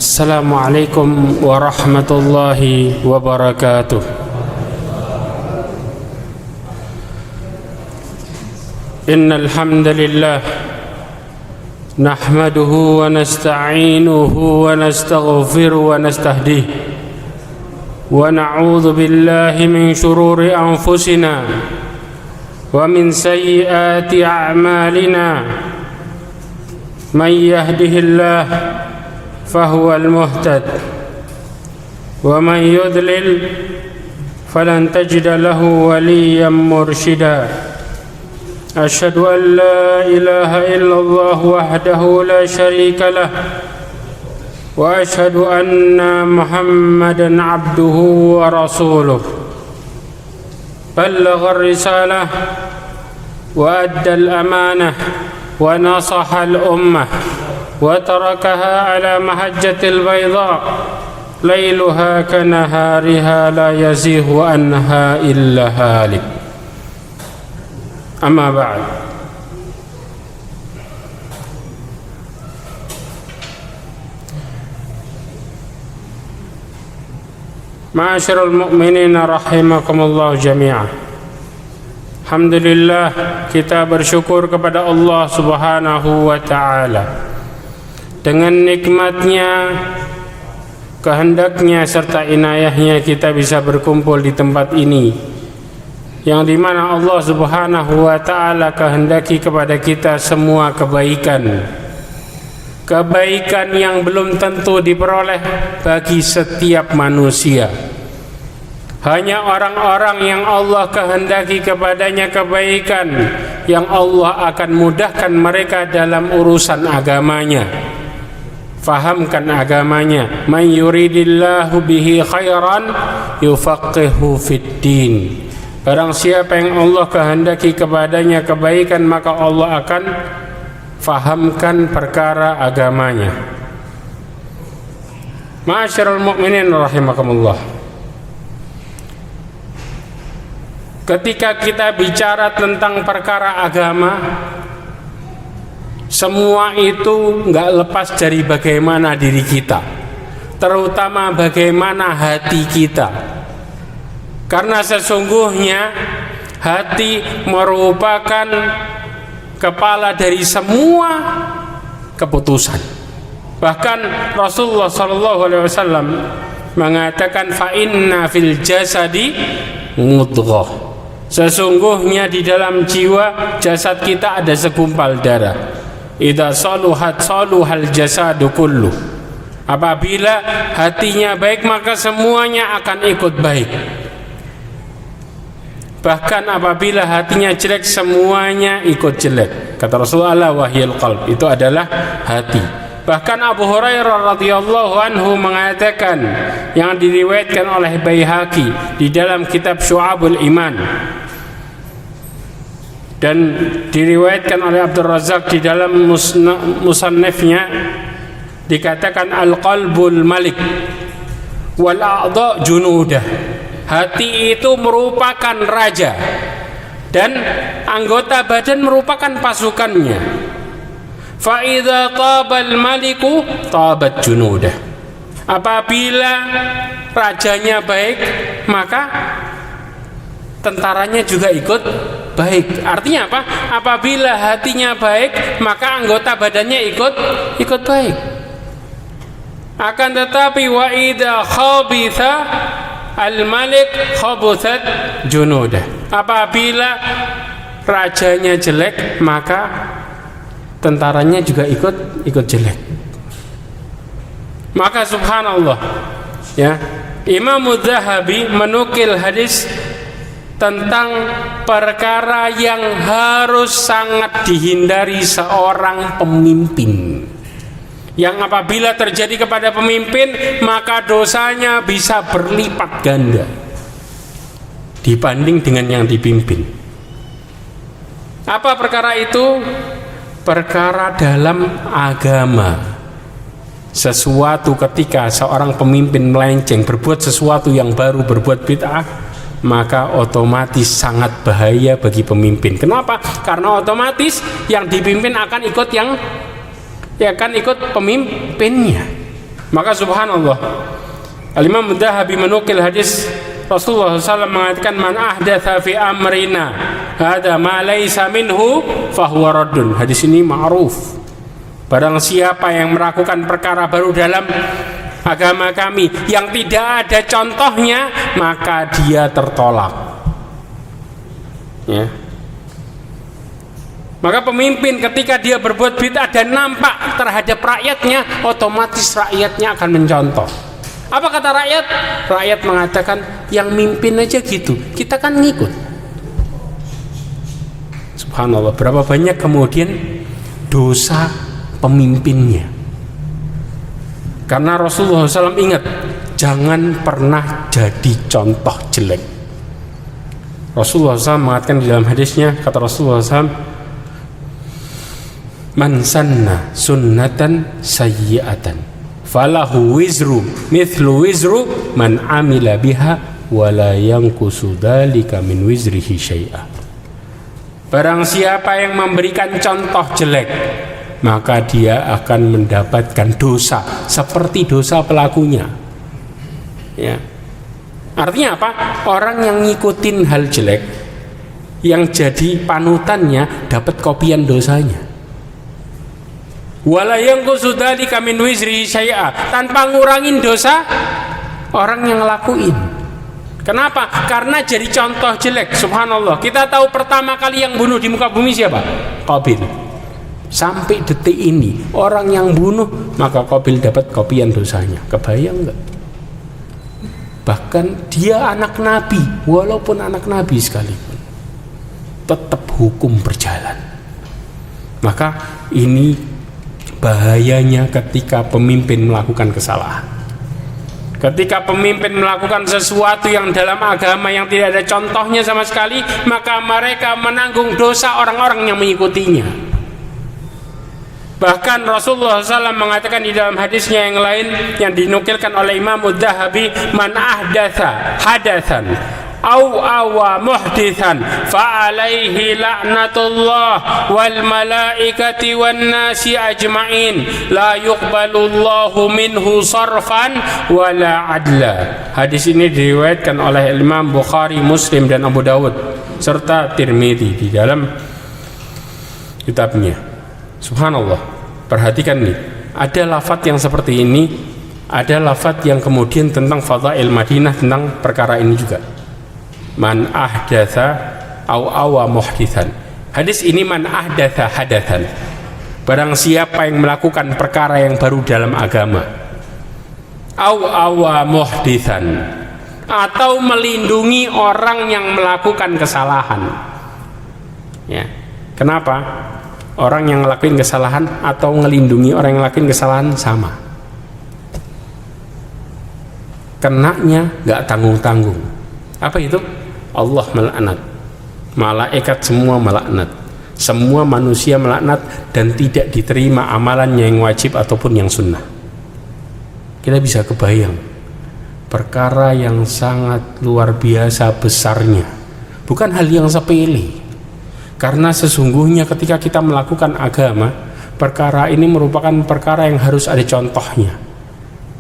Assalamualaikum warahmatullahi wabarakatuh. Innal hamdalillah nahmaduhu wa nasta'inuhu wa nastaghfiruhu wa nastahdihi wa na'udzu billahi min shururi anfusina wa min sayyiati a'malina. Man yahdihillah fahuwa al-muhtad wa man yudlil falan tajida lahu waliyyan murshida. Asyhadu an la ilaha illallah wahdahu la syarika lah wa asyhadu anna Muhammadan abduhu wa rasuluh. Ballagha ar-risalah wa adda al-amanah wa nasaha al-ummah wa tarakaha ala mahajjatil bayda lailuha kanahariha la yazihu anha illa halik. Amma ba'd. Ma'asyiral mu'minin rahimakumullah jami'an. Alhamdulillah, kita bersyukur kepada Allah Subhanahu wa ta'ala. Dengan nikmatnya, kehendaknya serta inayahnya kita bisa berkumpul di tempat ini, yang dimana Allah Subhanahu wa ta'ala kehendaki kepada kita semua kebaikan yang belum tentu diperoleh bagi setiap manusia. Hanya orang-orang yang Allah kehendaki kepadanya kebaikan, yang Allah akan mudahkan mereka dalam urusan agamanya, fahamkan agamanya. Man yuridillahu bihi khairan yufaqihu fid din. Barang siapa yang Allah kehendaki kepadanya kebaikan, maka Allah akan fahamkan perkara agamanya. Ma'asyiral mu'minin rahimakumullah. Ketika kita bicara tentang perkara agama, semua itu enggak lepas dari bagaimana diri kita, terutama bagaimana hati kita. Karena sesungguhnya hati merupakan kepala dari semua keputusan. Bahkan Rasulullah SAW mengatakan fa inna fil jasadi mudghah. Sesungguhnya di dalam jiwa jasad kita ada segumpal darah. Idza saluhat saluhal jasadu kullu. Apabila hatinya baik, maka semuanya akan ikut baik. Bahkan apabila hatinya jelek, semuanya ikut jelek. Kata Rasulullah, wahyul qalb, itu adalah hati. Bahkan Abu Hurairah radhiyallahu anhu mengatakan, yang diriwayatkan oleh Baihaqi di dalam kitab Syu'abul Iman, dan diriwayatkan oleh Abdul Razak di dalam musannafnya, dikatakan al-qalbul malik wal a'dha junudah. Hati itu merupakan raja dan anggota badan merupakan pasukannya. Fa idza tabal maliku tabat junudah. Apabila rajanya baik, maka tentaranya juga ikut baik. Artinya apa? Apabila hatinya baik, maka anggota badannya ikut baik. Akan tetapi wa idza khabitha al-malik khabuthat junudah. Apabila rajanya jelek, maka tentaranya juga ikut jelek. Maka subhanallah, ya, Imam Adz-Dzahabi menukil hadis tentang perkara yang harus sangat dihindari seorang pemimpin, yang apabila terjadi kepada pemimpin, maka dosanya bisa berlipat ganda dibanding dengan yang dipimpin. Apa perkara itu? Perkara dalam agama. Sesuatu ketika seorang pemimpin melenceng, berbuat sesuatu yang baru, berbuat bid'ah, maka otomatis sangat bahaya bagi pemimpin. Kenapa? Karena otomatis yang dipimpin akan ikut pemimpinnya. Maka subhanallah, Al-Imam Mudzahabi menukil hadis Rasulullah SAW mengatakan, man ahdatha fi amrina hadza ma laysa minhu fahuwa raddun. Hadis ini ma'ruf. Barang siapa yang melakukan perkara baru dalam agama kami yang tidak ada contohnya, maka dia tertolak. Ya. Maka pemimpin ketika dia berbuat bid'ah dan nampak terhadap rakyatnya, otomatis rakyatnya akan mencontoh. Apa kata rakyat? Rakyat mengatakan, yang mimpin aja gitu, kita kan ngikut. Subhanallah, berapa banyak kemudian dosa pemimpinnya. Karena Rasulullah SAW ingat, jangan pernah jadi contoh jelek. Rasulullah SAW mengatakan di dalam hadisnya, kata Rasulullah SAW, man sanna sunnatan sayyi'atan falahu wizru mithlu wizru man amila biha wala yanqusu dzalika min wizrihi syai'a. Barang siapa yang memberikan contoh jelek, maka dia akan mendapatkan dosa seperti dosa pelakunya. Ya. Artinya apa? Orang yang ngikutin hal jelek, yang jadi panutannya dapat kopian dosanya. Wala yanqusu dzalika min wizri syai'a, tanpa ngurangin dosa orang yang ngelakuin. Kenapa? Karena jadi contoh jelek. Subhanallah, kita tahu pertama kali yang bunuh di muka bumi siapa? Qabil. Sampai detik ini orang yang bunuh, maka Qabil dapat kopian dosanya. Kebayang enggak? Bahkan dia anak Nabi, walaupun anak Nabi sekalipun, tetap hukum berjalan. Maka ini bahayanya ketika pemimpin melakukan kesalahan. Ketika pemimpin melakukan sesuatu yang dalam agama yang tidak ada contohnya sama sekali, maka mereka menanggung dosa orang-orang yang mengikutinya. Bahkan Rasulullah SAW mengatakan di dalam hadisnya yang lain yang dinukilkan oleh Imam Mudzahabi, man ahdatha hadatsan au awa muhdithan fa alaihi la'natullah wal malaikati wan nasi ajma'in la yuqbalullahu minhu sarfan wala adla. Hadis ini diriwayatkan oleh Imam Bukhari, Muslim dan Abu Dawud serta Tirmidzi di dalam kitabnya. Subhanallah, perhatikan nih, ada lafaz yang seperti ini, ada lafaz yang kemudian tentang fadhail Madinah tentang perkara ini juga. Man ahdatha au awa muhdithan. Hadis ini man ahdatha hadathan. Barang siapa yang melakukan perkara yang baru dalam agama, au awa muhdithan, atau melindungi orang yang melakukan kesalahan. Ya. Kenapa? Orang yang ngelakuin kesalahan atau ngelindungi orang yang ngelakuin kesalahan sama. Kenanya nggak tanggung-tanggung. Apa itu? Allah melaknat, malaikat semua melaknat, semua manusia melaknat, dan tidak diterima amalannya yang wajib ataupun yang sunnah. Kita bisa kebayang perkara yang sangat luar biasa besarnya, bukan hal yang sepele. Karena sesungguhnya ketika kita melakukan agama, perkara ini merupakan perkara yang harus ada contohnya.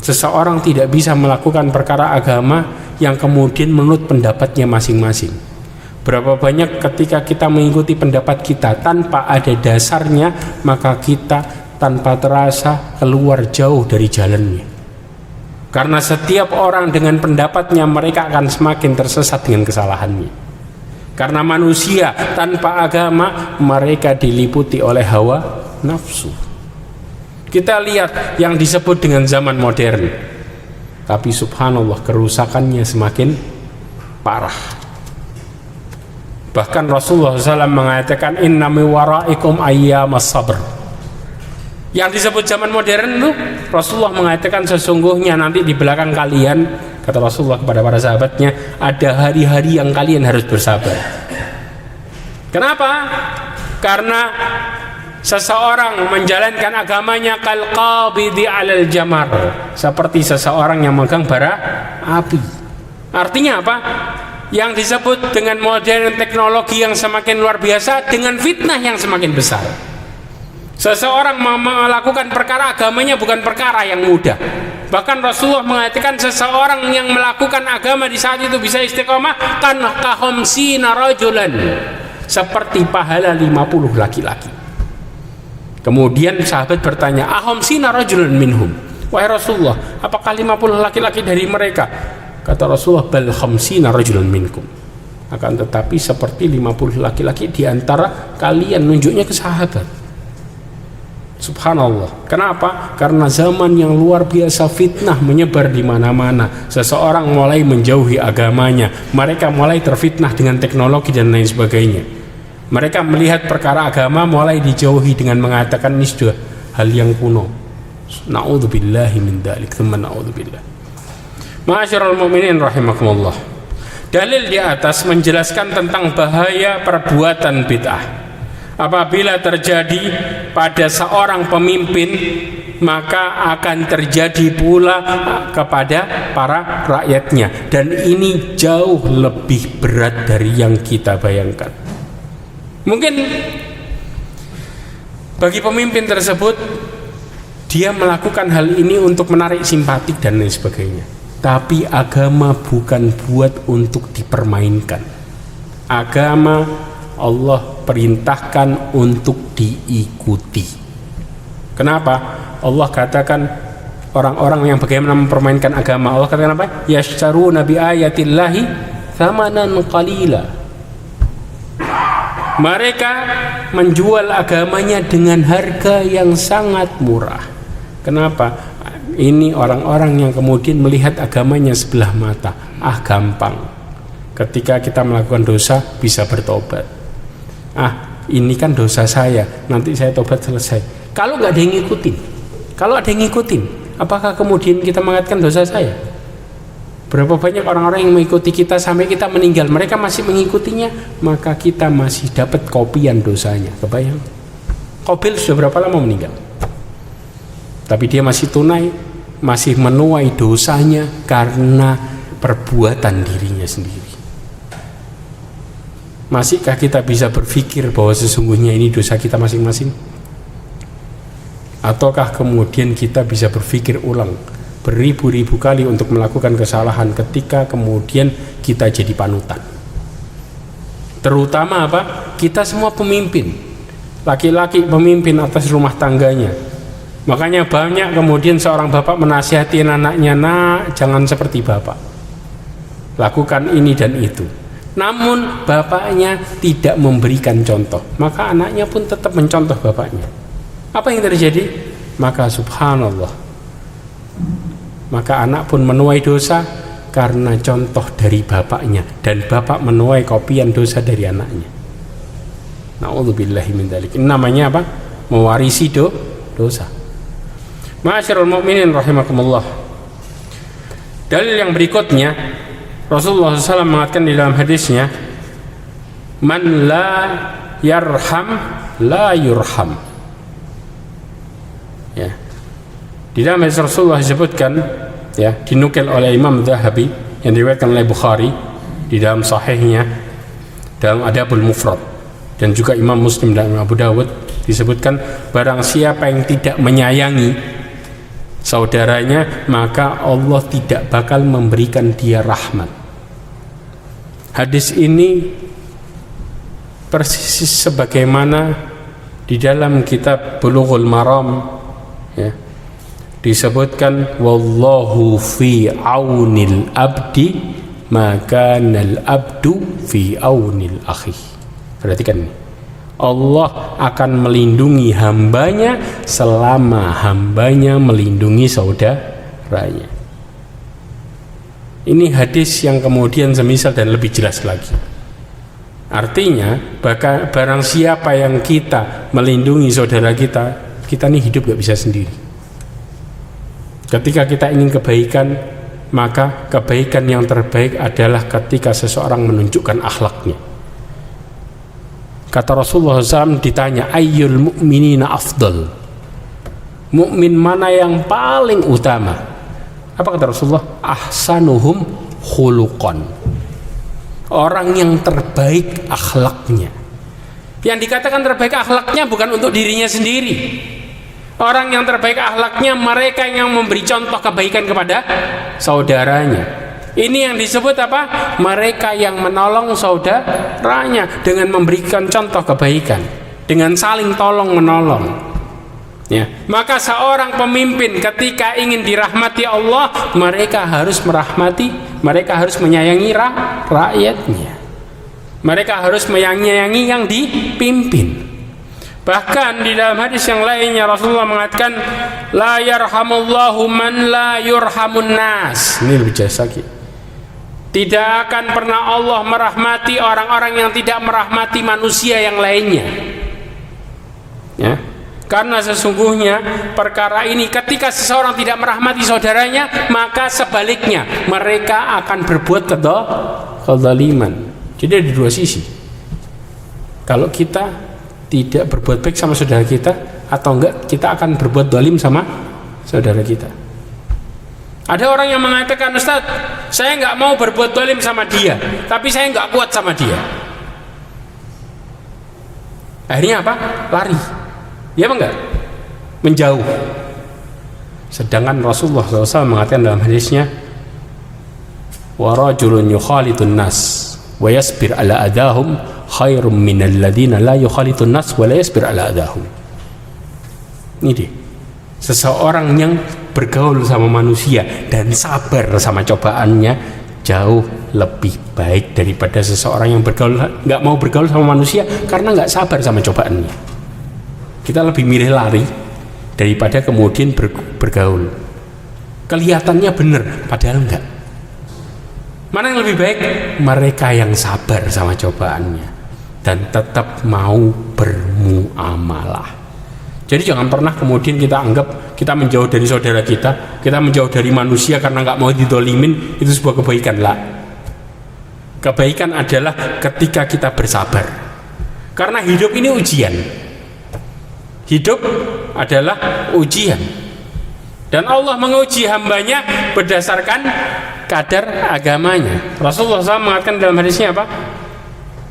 Seseorang tidak bisa melakukan perkara agama yang kemudian menurut pendapatnya masing-masing. Berapa banyak ketika kita mengikuti pendapat kita tanpa ada dasarnya, maka kita tanpa terasa keluar jauh dari jalannya. Karena setiap orang dengan pendapatnya, mereka akan semakin tersesat dengan kesalahannya. Karena manusia tanpa agama, mereka diliputi oleh hawa nafsu. Kita lihat yang disebut dengan zaman modern, tapi subhanallah kerusakannya semakin parah. Bahkan Rasulullah SAW mengatakan, inna mi waraikum ayyamas sabr. Yang disebut zaman modern itu, Rasulullah mengatakan sesungguhnya nanti di belakang kalian, kata Rasulullah kepada para sahabatnya, ada hari-hari yang kalian harus bersabar. Kenapa? Karena seseorang menjalankan agamanya kal qabidi alal jamar, seperti seseorang yang memegang bara api. Artinya apa? Yang disebut dengan modern teknologi yang semakin luar biasa dengan fitnah yang semakin besar. Seseorang melakukan perkara agamanya bukan perkara yang mudah. Bahkan Rasulullah mengatakan seseorang yang melakukan agama di saat itu bisa istiqomah kan kahomsina rajulan, seperti pahala 50 laki-laki. Kemudian sahabat bertanya, ahomsina rajulan minhum, wahai Rasulullah, apakah 50 laki-laki dari mereka? Kata Rasulullah, bal khamsina rajulan minkum, akan tetapi seperti 50 laki-laki di antara kalian. Nunjuknya ke sahabat. Subhanallah. Kenapa? Karena zaman yang luar biasa, fitnah menyebar di mana-mana. Seseorang mulai menjauhi agamanya. Mereka mulai terfitnah dengan teknologi dan lain sebagainya. Mereka melihat perkara agama mulai dijauhi dengan mengatakan ini sudah hal yang kuno. Na'udzubillahi min dzalik, tsumma na'udzubillah. Ma'asyiral mu'minin rahimakumullah. Dalil di atas menjelaskan tentang bahaya perbuatan bid'ah. Apabila terjadi pada seorang pemimpin, maka akan terjadi pula kepada para rakyatnya, dan ini jauh lebih berat dari yang kita bayangkan. Mungkin bagi pemimpin tersebut, dia melakukan hal ini untuk menarik simpatik dan lain sebagainya. Tapi agama bukan buat untuk dipermainkan. Agama Allah perintahkan untuk diikuti. Kenapa? Allah katakan orang-orang yang bagaimana mempermainkan agama. Allah katakan apa? Yashtaruna bi ayatillahi thamanan qalila. Mereka menjual agamanya dengan harga yang sangat murah. Kenapa? Ini orang-orang yang kemudian melihat agamanya sebelah mata. Gampang. Ketika kita melakukan dosa bisa bertobat. Ini kan dosa saya, nanti saya tobat selesai. Kalau nggak ada yang ngikutin, kalau ada yang ngikutin, apakah kemudian kita mengatakan dosa saya? Berapa banyak orang-orang yang mengikuti kita sampai kita meninggal, mereka masih mengikutinya, maka kita masih dapat kopian dosanya. Kebayang? Qabil sudah berapa lama meninggal? Tapi dia masih tunai, masih menuai dosanya karena perbuatan dirinya sendiri. Masihkah kita bisa berpikir bahwa sesungguhnya ini dosa kita masing-masing? Ataukah kemudian kita bisa berpikir ulang beribu-ribu kali untuk melakukan kesalahan ketika kemudian kita jadi panutan? Terutama apa? Kita semua pemimpin, laki-laki pemimpin atas rumah tangganya. Makanya banyak kemudian seorang bapak menasihati anaknya, nak, jangan seperti bapak, lakukan ini dan itu. Namun bapaknya tidak memberikan contoh, maka anaknya pun tetap mencontoh bapaknya. Apa yang terjadi? Maka subhanallah, maka anak pun menuai dosa karena contoh dari bapaknya, dan bapak menuai kopian dosa dari anaknya. Na'udzubillahi min dzalik. Namanya apa? Mewarisi dosa. Ma'asyiral mu'minin rahimakumullah. Dalil yang berikutnya, Rasulullah SAW mengatakan di dalam hadisnya, man la yarham la yurham. Ya. Di dalam hadis Rasulullah disebutkan, ya, dinukil oleh Imam Dzahabi yang diriwayatkan oleh Bukhari di dalam sahihnya dalam Adabul Mufrad, dan juga Imam Muslim dan Abu Dawud, disebutkan barang siapa yang tidak menyayangi saudaranya, maka Allah tidak bakal memberikan dia rahmat. Hadis ini persis sebagaimana di dalam kitab Bulughul Maram, ya, disebutkan wallahu fi aunil abdi maka nal abdu fi aunil akhi. Perhatikan ini, Allah akan melindungi hambanya selama hambanya melindungi saudaranya. Ini hadis yang kemudian semisal dan lebih jelas lagi. Artinya barang siapa yang kita melindungi saudara kita, kita ini hidup gak bisa sendiri. Ketika kita ingin kebaikan, maka kebaikan yang terbaik adalah ketika seseorang menunjukkan akhlaknya. Kata Rasulullah SAW, ditanya ayyul mu'minina afdal, mukmin mana yang paling utama? Apa kata Rasulullah? Ahsanuhum khuluqan, orang yang terbaik akhlaknya. Yang dikatakan terbaik akhlaknya bukan untuk dirinya sendiri. Orang yang terbaik akhlaknya mereka yang memberi contoh kebaikan kepada saudaranya. Ini yang disebut apa? Mereka yang menolong saudaranya dengan memberikan contoh kebaikan, dengan saling tolong menolong. Ya, maka seorang pemimpin ketika ingin dirahmati Allah, mereka harus merahmati, mereka harus menyayangi rakyatnya. Mereka harus menyayangi yang dipimpin. Bahkan di dalam hadis yang lainnya Rasulullah mengatakan, la yarhamullahu man la yurhamun nas. Ini lebih jelas lagi. Tidak akan pernah Allah merahmati orang-orang yang tidak merahmati manusia yang lainnya. Ya. Karena sesungguhnya perkara ini ketika seseorang tidak merahmati saudaranya, maka sebaliknya mereka akan berbuat kezaliman. Jadi ada dua sisi. Kalau kita tidak berbuat baik sama saudara kita, atau enggak kita akan berbuat zalim sama saudara kita. Ada orang yang mengatakan, Ustaz, saya enggak mau berbuat zalim sama dia, tapi saya enggak kuat sama dia. Akhirnya apa? Lari. Ya apa enggak? Menjauh. Sedangkan Rasulullah SAW mengatakan dalam hadisnya, wa rajulun yukhalitun nas wa yasbir ala adahum khairum minal ladina la yukhalitun nas wa la yasbir ala adahum. Ini deh, seseorang yang bergaul sama manusia dan sabar sama cobaannya jauh lebih baik daripada seseorang yang nggak mau bergaul sama manusia karena nggak sabar sama cobaannya. Kita lebih milih lari daripada kemudian bergaul. Kelihatannya benar padahal enggak. Mana yang lebih baik? Mereka yang sabar sama cobaannya dan tetap mau bermuamalah. Jadi jangan pernah kemudian kita anggap kita menjauh dari saudara kita menjauh dari manusia karena nggak mau didolimin, itu sebuah kebaikan lah. Kebaikan adalah ketika kita bersabar. Karena hidup ini ujian. Hidup adalah ujian. Dan Allah menguji hambanya berdasarkan kadar agamanya. Rasulullah SAW mengatakan dalam hadisnya apa?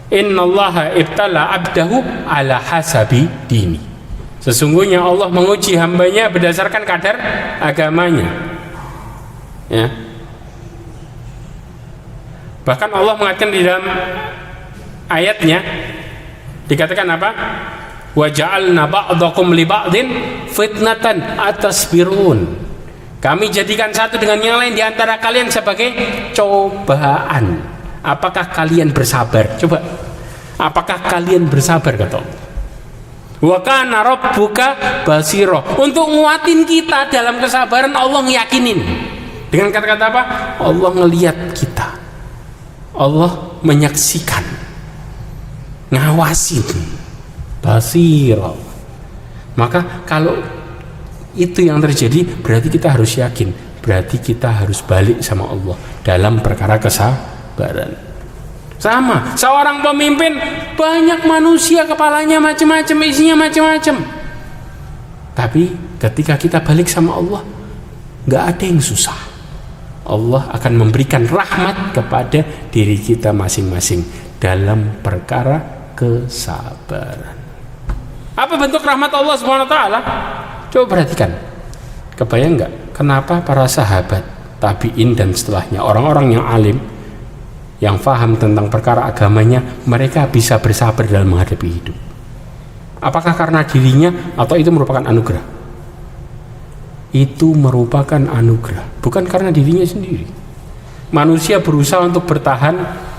Innallaha ibtala abdahu ala hasabi dini. Sesungguhnya Allah menguji hambanya berdasarkan kadar agamanya. Ya. Bahkan Allah mengatakan di dalam ayatnya, dikatakan apa? Wa ja'alna ba'dakum li ba'din fitnatan atasbirun. Kami jadikan satu dengan yang lain di antara kalian sebagai cobaan. Apakah kalian bersabar? Coba. Apakah kalian bersabar, kata Allah? Wa kana rabbuka basira. Untuk nguatin kita dalam kesabaran, Allah ngeyakinin. Dengan kata-kata apa? Allah ngelihat kita. Allah menyaksikan. Ngawasin. Basira. Maka kalau itu yang terjadi, berarti kita harus yakin, berarti kita harus balik sama Allah dalam perkara kesabaran. Sama, seorang pemimpin banyak manusia kepalanya macam-macam, isinya macam-macam. Tapi ketika kita balik sama Allah, nggak ada yang susah. Allah akan memberikan rahmat kepada diri kita masing-masing dalam perkara kesabaran. Apa bentuk rahmat Allah SWT? Coba perhatikan. Kebayang nggak kenapa para sahabat, tabi'in dan setelahnya, orang-orang yang alim, yang faham tentang perkara agamanya, mereka bisa bersabar dalam menghadapi hidup? Apakah karena dirinya atau itu merupakan anugerah? Itu merupakan anugerah, bukan karena dirinya sendiri. Manusia berusaha untuk bertahan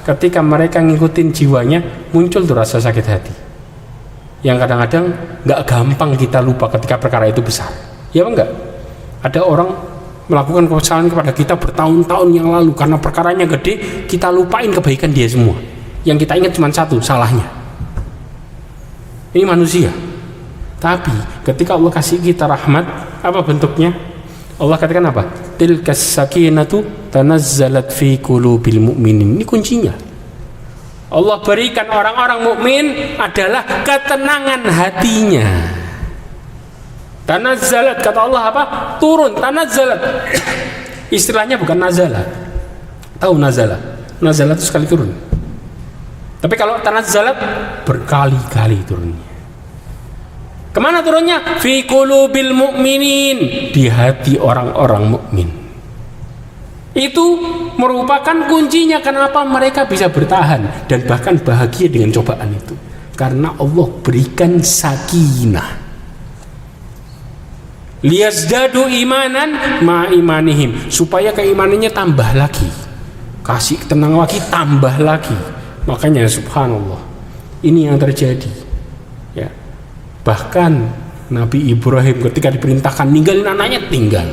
ketika mereka ngikutin jiwanya, muncul tuh rasa sakit hati yang kadang-kadang nggak gampang kita lupa ketika perkara itu besar. Ya apa enggak? Ada orang melakukan kesalahan kepada kita bertahun-tahun yang lalu, karena perkaranya gede, kita lupain kebaikan dia semua. Yang kita ingat cuma satu, salahnya. Ini manusia. Tapi ketika Allah kasih kita rahmat, apa bentuknya? Allah katakan apa? Tilkas sakinatu tanazzalat fi qulubil mu'minin. Ini kuncinya. Allah berikan orang-orang mukmin adalah ketenangan hatinya. Tanazzalat, kata Allah apa? Turun, tanazzalat. Istilahnya bukan nazala. Tahu nazala? Nazala itu sekali turun. Tapi kalau tanazzalat berkali-kali turunnya. Kemana turunnya? Fi qulubil mu'minin, di hati orang-orang mukmin. Itu merupakan kuncinya kenapa mereka bisa bertahan dan bahkan bahagia dengan cobaan itu. Karena Allah berikan sakinah. Liyazdadu imanan ma imanihim, supaya keimanannya tambah lagi. Kasih tenang lagi, tambah lagi. Makanya subhanallah, ini yang terjadi. Ya. Bahkan Nabi Ibrahim ketika diperintahkan ninggalin anaknya, tinggal.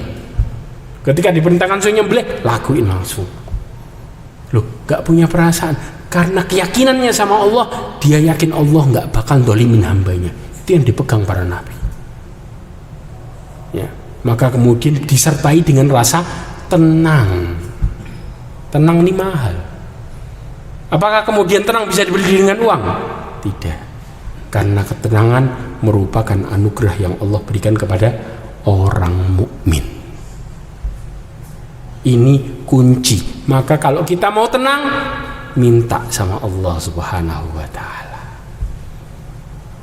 Ketika diperintahkan suruh nyembelih, lakuin langsung. Loh, gak punya perasaan. Karena keyakinannya sama Allah, dia yakin Allah gak bakal dolimin hambanya. Itu yang dipegang para nabi. Ya. Maka kemudian disertai dengan rasa tenang. Tenang ini mahal. Apakah kemudian tenang bisa dibeli dengan uang? Tidak. Karena ketenangan merupakan anugerah yang Allah berikan kepada orang mukmin. Ini kunci. Maka kalau kita mau tenang, minta sama Allah Subhanahu wa taala.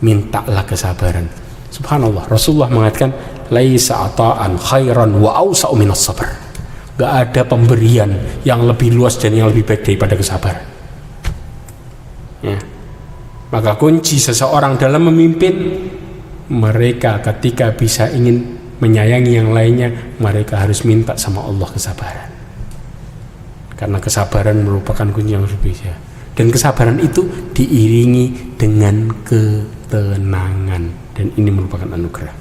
Mintalah kesabaran. Subhanallah, Rasulullah mengatakan laisa ata'an khairan wa awsa'u minas sabr. Gak ada pemberian yang lebih luas dan yang lebih baik daripada kesabaran. Ya. Maka kunci seseorang dalam memimpin, mereka ketika bisa ingin menyayangi yang lainnya, mereka harus minta sama Allah kesabaran. Karena kesabaran merupakan kunci yang berbeda. Dan kesabaran itu diiringi dengan ketenangan, dan ini merupakan anugerah.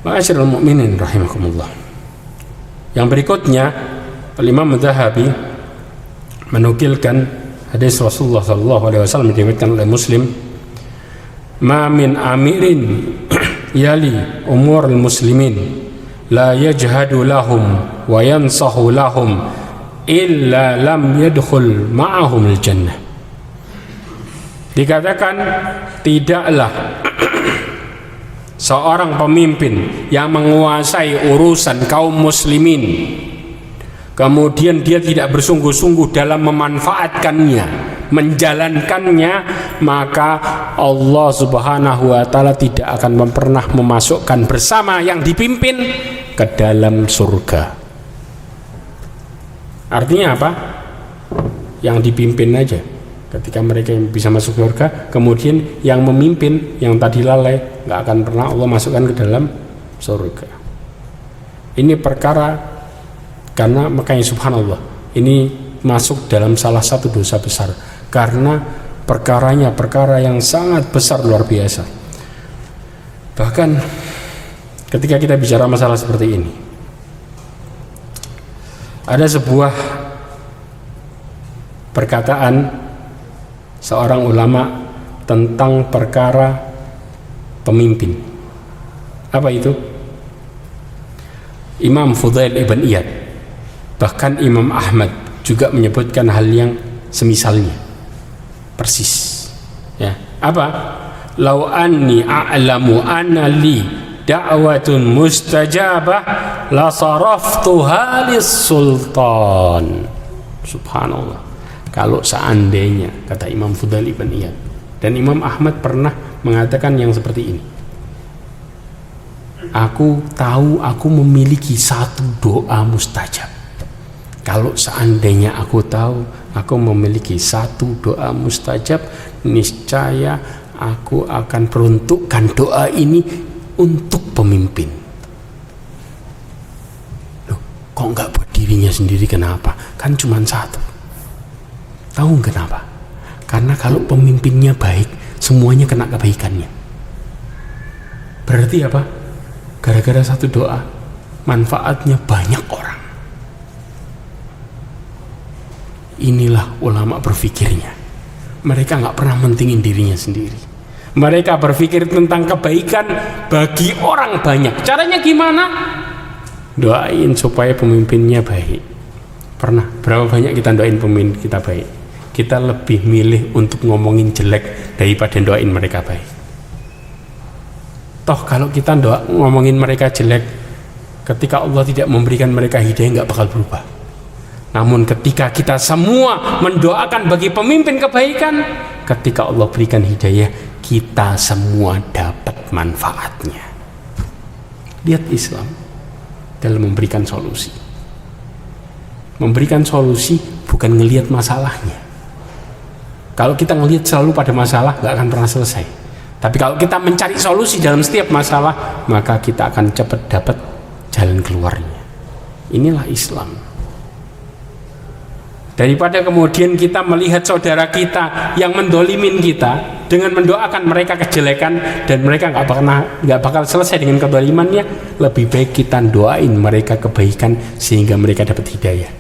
Ma'asyiral mu'minin rahimakumullah. Yang berikutnya, Imam Adz-Dzahabi menukilkan hadis Rasulullah SAW diriwayatkan oleh Muslim, ma min amirin yali umurul muslimin la yajhadu lahum wa yansahu lahum illa lam yadkhul ma'ahum al-jannah. Dikatakan tidaklah seorang pemimpin yang menguasai urusan kaum muslimin kemudian dia tidak bersungguh-sungguh dalam memanfaatkannya, menjalankannya, maka Allah Subhanahu wa taala tidak akan pernah memasukkan bersama yang dipimpin ke dalam surga. Artinya apa? Yang dipimpin aja. Ketika mereka yang bisa masuk surga, kemudian yang memimpin, yang tadi lalai, nggak akan pernah Allah masukkan ke dalam surga. Ini perkara, karena makanya subhanallah, ini masuk dalam salah satu dosa besar, karena perkaranya perkara yang sangat besar, luar biasa. Bahkan ketika kita bicara masalah seperti ini, ada sebuah perkataan seorang ulama tentang perkara pemimpin. Apa itu? Imam Fudail ibn Iyad, bahkan Imam Ahmad juga menyebutkan hal yang semisalnya, persis. Ya, apa? Lau anni a'lamu anna li da'watun mustajabah la saraftuha lis-sultan. Subhanallah. Kalau seandainya, kata Imam Fudail ibn Iyad, dan Imam Ahmad pernah mengatakan yang seperti ini, aku tahu aku memiliki satu doa mustajab. Kalau seandainya aku tahu aku memiliki satu doa mustajab, niscaya aku akan peruntukkan doa ini untuk pemimpin. Loh, kok nggak buat dirinya sendiri? Kenapa? Kan cuma satu. Tahu kenapa? Karena kalau pemimpinnya baik, semuanya kena kebaikannya. Berarti apa? Gara-gara satu doa, manfaatnya banyak orang. Inilah ulama berpikirnya. Mereka nggak pernah mentingin dirinya sendiri. Mereka berpikir tentang kebaikan bagi orang banyak. Caranya gimana? Doain supaya pemimpinnya baik. Pernah berapa banyak kita doain pemimpin kita baik? Kita lebih milih untuk ngomongin jelek daripada doain mereka baik. Toh kalau kita ngomongin mereka jelek, ketika Allah tidak memberikan mereka hidayah, nggak bakal berubah. Namun ketika kita semua mendoakan bagi pemimpin kebaikan, ketika Allah berikan hidayah, kita semua dapat manfaatnya. Lihat Islam dalam memberikan solusi. Memberikan solusi bukan ngelihat masalahnya. Kalau kita ngelihat selalu pada masalah, gak akan pernah selesai. Tapi kalau kita mencari solusi dalam setiap masalah, maka kita akan cepat dapat jalan keluarnya. Inilah Islam. Daripada kemudian kita melihat saudara kita yang mendolimin kita dengan mendoakan mereka kejelekan dan mereka nggak bakal selesai dengan kedolimannya, lebih baik kita doain mereka kebaikan sehingga mereka dapat hidayah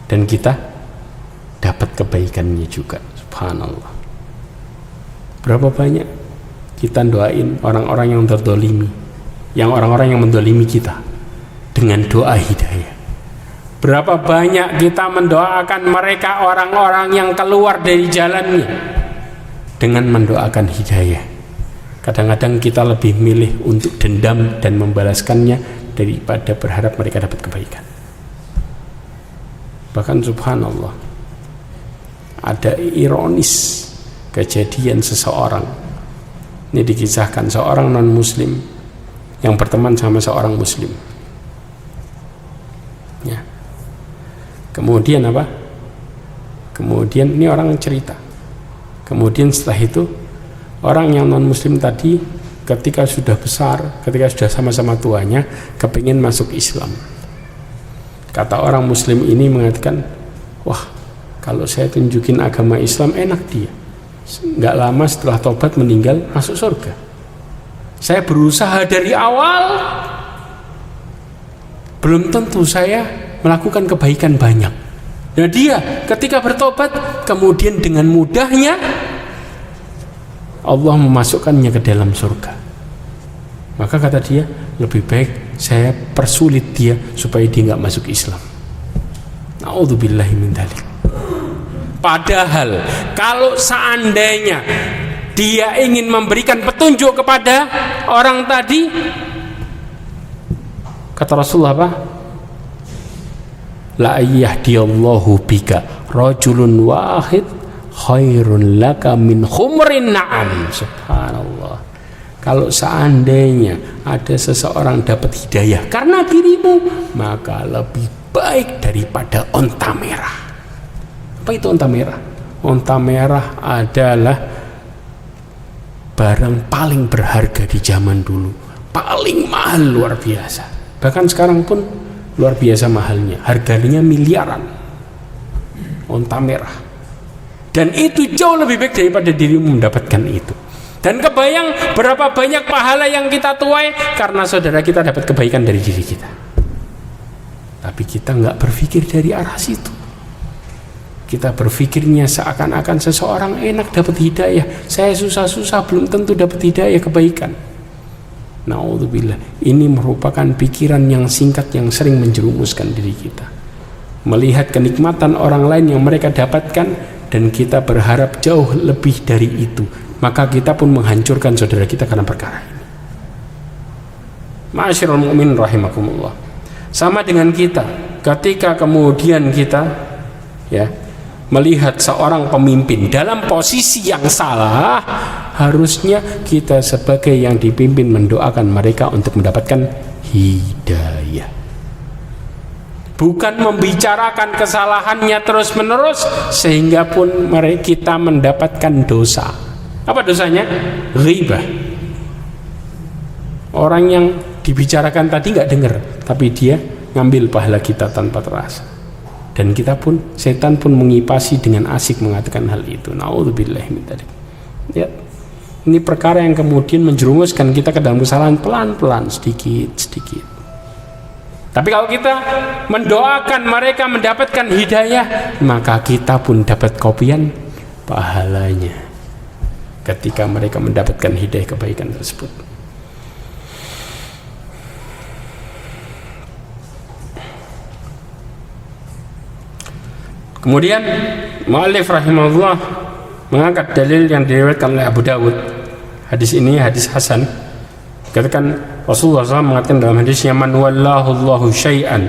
dan kita dapat kebaikannya juga. Subhanallah. Berapa banyak kita doain orang-orang yang terdolimi, yang orang-orang yang mendolimi kita dengan doa hidayah. Berapa banyak kita mendoakan mereka orang-orang yang keluar dari jalannya dengan mendoakan hidayah. Kadang-kadang kita lebih milih untuk dendam dan membalaskannya daripada berharap mereka dapat kebaikan. Bahkan subhanallah, ada ironis kejadian seseorang. Ini dikisahkan seorang non-muslim yang berteman sama seorang muslim. Ya. Kemudian apa? Kemudian ini orang cerita. Kemudian setelah itu orang yang non muslim tadi ketika sudah besar, ketika sudah sama-sama tuanya, kepingin masuk Islam. Kata orang muslim ini mengatakan, wah kalau saya tunjukin agama Islam enak dia. Nggak lama setelah tobat meninggal masuk surga. Saya berusaha dari awal, belum tentu saya melakukan kebaikan banyak. Nah dia ketika bertobat kemudian dengan mudahnya Allah memasukkannya ke dalam surga. Maka kata dia, lebih baik saya persulit dia supaya dia nggak masuk Islam. Na'udzubillahi min dzalik. Padahal kalau seandainya dia ingin memberikan petunjuk kepada orang tadi, kata Rasulullah apa? La yahdiyallahu bika rajulun wahid khairun laka min khumrin na'am. Subhanallah. Kalau seandainya ada seseorang dapat hidayah karena dirimu, maka lebih baik daripada onta merah. Apa itu onta merah? Onta merah adalah barang paling berharga di zaman dulu, paling mahal, luar biasa. Bahkan sekarang pun luar biasa mahalnya, harganya miliaran. Onta merah. Dan itu jauh lebih baik daripada dirimu mendapatkan itu. Dan kebayang berapa banyak pahala yang kita tuai karena saudara kita dapat kebaikan dari diri kita. Tapi kita nggak berpikir dari arah situ. Kita berpikirnya seakan-akan seseorang enak dapat hidayah, saya susah-susah belum tentu dapat hidayah kebaikan. Na'udzubillah. Ini merupakan pikiran yang singkat yang sering menjerumuskan diri kita. Melihat kenikmatan orang lain yang mereka dapatkan dan kita berharap jauh lebih dari itu, maka kita pun menghancurkan saudara kita karena perkara ini. Ma'asyiral mu'min rahimakumullah. Sama dengan kita, ketika kemudian kita melihat seorang pemimpin dalam posisi yang salah, harusnya kita sebagai yang dipimpin mendoakan mereka untuk mendapatkan hidayah, bukan membicarakan kesalahannya terus-menerus sehingga pun kita mendapatkan dosa. Apa dosanya? Ghibah. Orang yang dibicarakan tadi nggak dengar, tapi dia ngambil pahala kita tanpa terasa. Dan kita pun, setan pun mengipasi dengan asik mengatakan hal itu. Na'udzubillahi min dzalik. Ya. Ini perkara yang kemudian menjerumuskan kita ke dalam kesalahan pelan-pelan, sedikit-sedikit. Tapi kalau kita mendoakan mereka mendapatkan hidayah, maka kita pun dapat kopian pahalanya ketika mereka mendapatkan hidayah kebaikan tersebut. Kemudian mu'allif rahimahullah mengangkat dalil yang diriwayatkan oleh Abu Dawud. Hadis ini hadis hasan. Katakan Rasulullah SAW mengatakan dalam hadisnya, man wallahu Allahu syai'an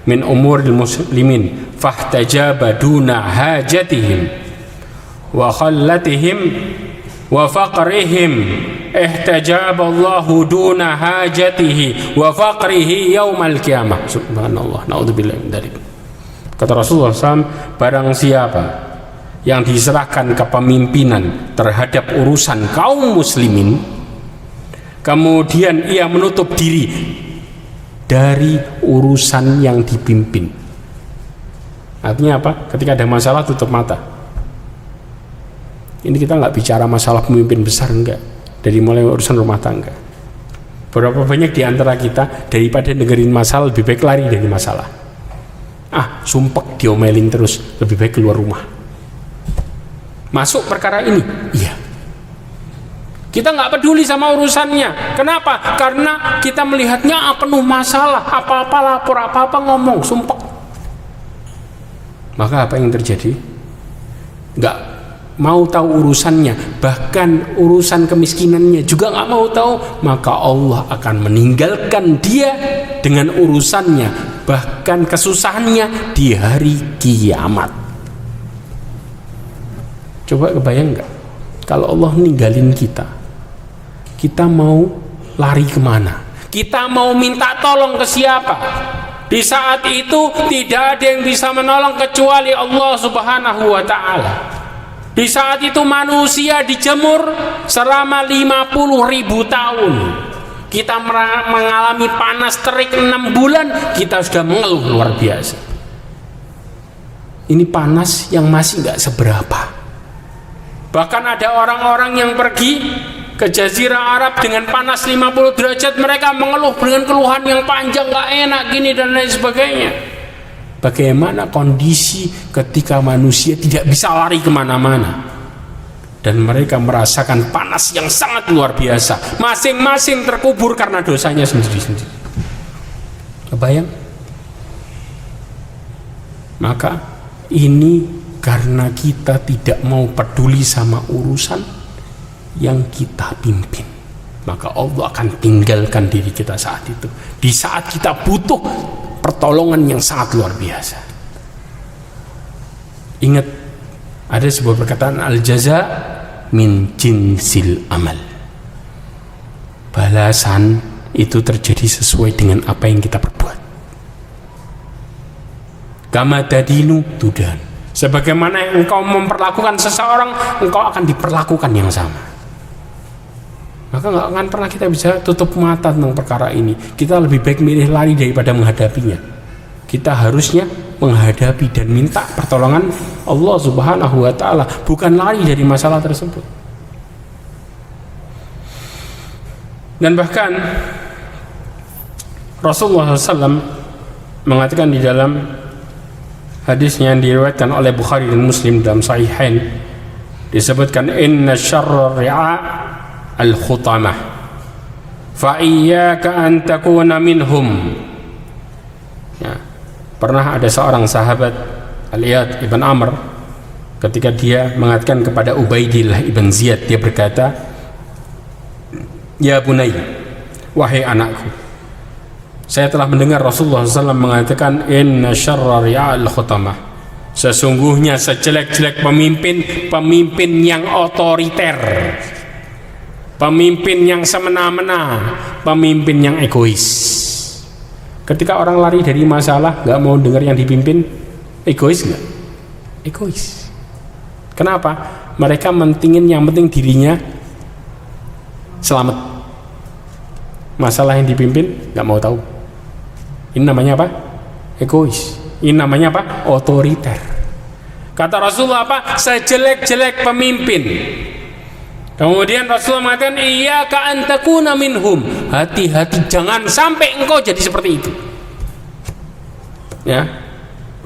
min umuril muslimin fahtajaba duna hajatihim wa khallatihim wa faqrihim ihtajaballahu duna hajatihi wa faqrihi yaumal qiyamah. Subhanallah, naudzubillah min dzalik. Kata Rasulullah SAW, barang siapa yang diserahkan kepemimpinan terhadap urusan kaum muslimin, kemudian ia menutup diri dari urusan yang dipimpin. Artinya apa? Ketika ada masalah tutup mata. Ini kita nggak bicara masalah pemimpin besar, enggak. Dari mulai urusan rumah tangga. Berapa banyak di antara kita daripada dengerin masalah lebih baik lari dari masalah. Sumpek diomelin terus, lebih baik keluar rumah. Masuk perkara ini, iya. Kita nggak peduli sama urusannya. Kenapa? Karena kita melihatnya penuh masalah. Apa-apa lapor, apa-apa ngomong, sumpah. Maka apa yang terjadi? Nggak mau tahu urusannya. Bahkan urusan kemiskinannya juga nggak mau tahu. Maka Allah akan meninggalkan dia dengan urusannya. Bahkan kesusahannya di hari kiamat. Coba kebayang nggak? Kalau Allah ninggalin kita, kita mau lari kemana? Kita mau minta tolong ke siapa? Di saat itu tidak ada yang bisa menolong kecuali Allah Subhanahu wa ta'ala. Di saat itu manusia dijemur selama 50.000 tahun. Kita mengalami panas terik 6 bulan, kita sudah mengeluh luar biasa. Ini panas yang masih nggak seberapa. Bahkan ada orang-orang yang pergi ke Jazirah Arab dengan panas 50 derajat, mereka mengeluh dengan keluhan yang panjang, gak enak gini dan lain sebagainya. Bagaimana kondisi ketika manusia tidak bisa lari kemana-mana dan mereka merasakan panas yang sangat luar biasa, masing-masing terkubur karena dosanya sendiri-sendiri. Kebayang? Maka ini karena kita tidak mau peduli sama urusan yang kita pimpin, maka Allah akan tinggalkan diri kita saat itu, di saat kita butuh pertolongan yang sangat luar biasa. Ingat, ada sebuah perkataan, al-jaza min jinsil amal. Balasan itu terjadi sesuai dengan apa yang kita perbuat. Kama tadinu tudan. Sebagaimana engkau memperlakukan seseorang, engkau akan diperlakukan yang sama. Maka nggak akan pernah kita bisa tutup mata tentang perkara ini. Kita lebih baik milih lari daripada menghadapinya. Kita harusnya menghadapi dan minta pertolongan Allah Subhanahu wa ta'ala, bukan lari dari masalah tersebut. Dan bahkan Rasulullah SAW mengatakan di dalam hadisnya yang diriwayatkan oleh Bukhari dan Muslim dalam Sahihain, disebutkan inna syarra ri'a al-khutamah fa iyyaka an takuna minhum. Ya, pernah ada seorang sahabat, Al-Iyad ibn Amr, ketika dia mengatakan kepada Ubaidillah ibn Ziyad, dia berkata, ya bunayya, wahai anakku, saya telah mendengar Rasulullah SAW mengatakan inna syarra ri'al khutamah, sesungguhnya sejelek-jelek pemimpin yang otoriter, pemimpin yang semena-mena, pemimpin yang egois. Ketika orang lari dari masalah, gak mau dengar yang dipimpin, egois gak? Egois. Kenapa? Mereka mentingin yang penting dirinya selamat. Masalah yang dipimpin gak mau tahu. Ini namanya apa? Egois. Ini namanya apa? Otoriter. Kata Rasulullah apa? Sejelek-jelek pemimpin. Kemudian Rasulullah mengatakan, iyyaka an takuna minhum. Hati-hati, jangan sampai engkau jadi seperti itu. Ya.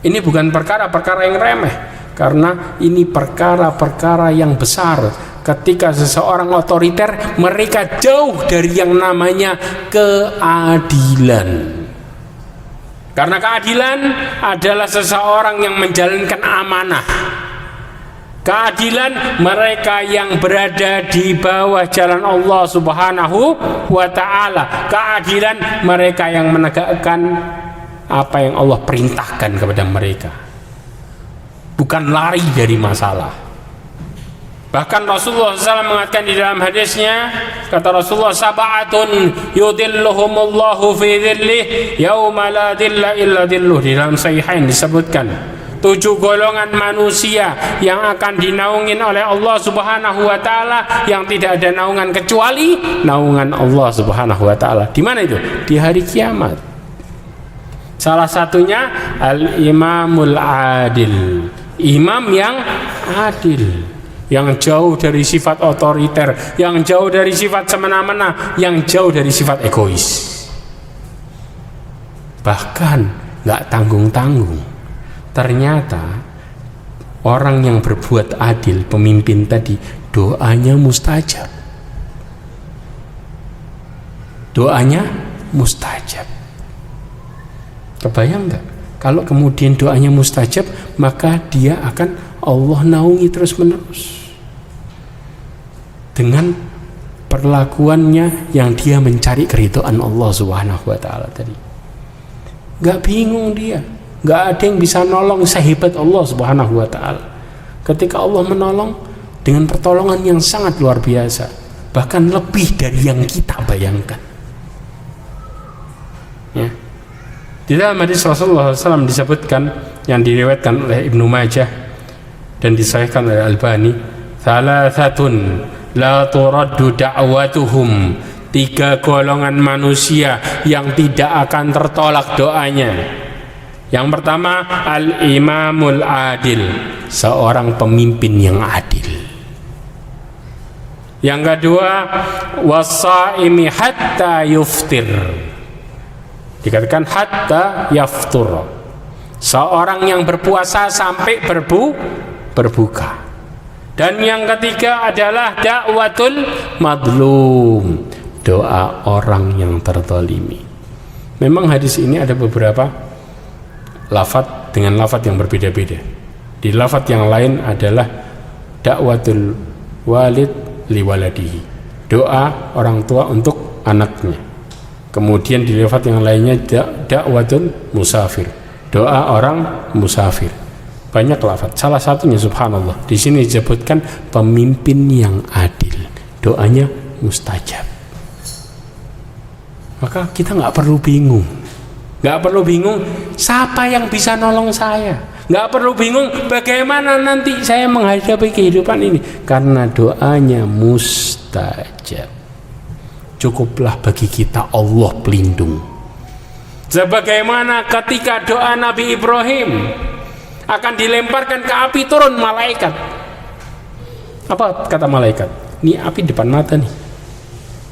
Ini bukan perkara-perkara yang remeh, karena ini perkara-perkara yang besar. Ketika seseorang otoriter, mereka jauh dari yang namanya keadilan. Karena keadilan adalah seseorang yang menjalankan amanah. Keadilan mereka yang berada di bawah jalan Allah Subhanahu wa ta'ala. Keadilan mereka yang menegakkan apa yang Allah perintahkan kepada mereka, bukan lari dari masalah. Bahkan Rasulullah SAW mengatakan di dalam hadisnya, kata Rasulullah, sab'atun yudilluhumullahu fi dhillih yauma la dhilla illa dhilluh. Di dalam Sahihain disebutkan 7 golongan manusia yang akan dinaungin oleh Allah Subhanahu wa taala, yang tidak ada naungan kecuali naungan Allah Subhanahu wa taala. Di mana itu? Di hari kiamat. Salah satunya al-imamul adil, imam yang adil, yang jauh dari sifat otoriter, yang jauh dari sifat semena-mena, yang jauh dari sifat egois. Bahkan gak tanggung-tanggung, ternyata orang yang berbuat adil, pemimpin tadi, doanya mustajab. Doanya mustajab. Kebayang gak? Kalau kemudian doanya mustajab, maka dia akan Allah naungi terus-menerus dengan perlakuannya yang dia mencari keridhaan Allah Subhanahu wa taala tadi. Gak bingung dia, gak ada yang bisa nolong sehebat Allah Subhanahu wa taala. Ketika Allah menolong dengan pertolongan yang sangat luar biasa, bahkan lebih dari yang kita bayangkan. Ya. Di dalam hadis Rasulullah SAW disebutkan, yang diriwayatkan oleh Ibnu Majah dan disahihkan oleh Albani, thalathatun la turaddu da'watuhum, 3 golongan manusia yang tidak akan tertolak doanya. Yang pertama, al-imamul adil, seorang pemimpin yang adil. Yang kedua, wasaimi hatta yuftir, dikatakan hatta yaftur, seorang yang berpuasa sampai berbuka. Dan yang ketiga adalah da'watul madlum, doa orang yang terzalimi. Memang hadis ini ada beberapa lafadz dengan lafadz yang berbeda-beda. Di lafadz yang lain adalah da'watul walid liwaladihi, doa orang tua untuk anaknya. Kemudian di lafadz yang lainnya da'watul musafir, doa orang musafir. Banyak lafadz. Salah satunya subhanallah, di sini disebutkan pemimpin yang adil, doanya mustajab. Maka kita nggak perlu bingung, siapa yang bisa nolong saya, nggak perlu bingung bagaimana nanti saya menghadapi kehidupan ini, karena doanya mustajab. Cukuplah bagi kita Allah pelindung. Sebagaimana ketika doa Nabi Ibrahim akan dilemparkan ke api, turun malaikat. Apa kata malaikat? Ini api depan mata nih,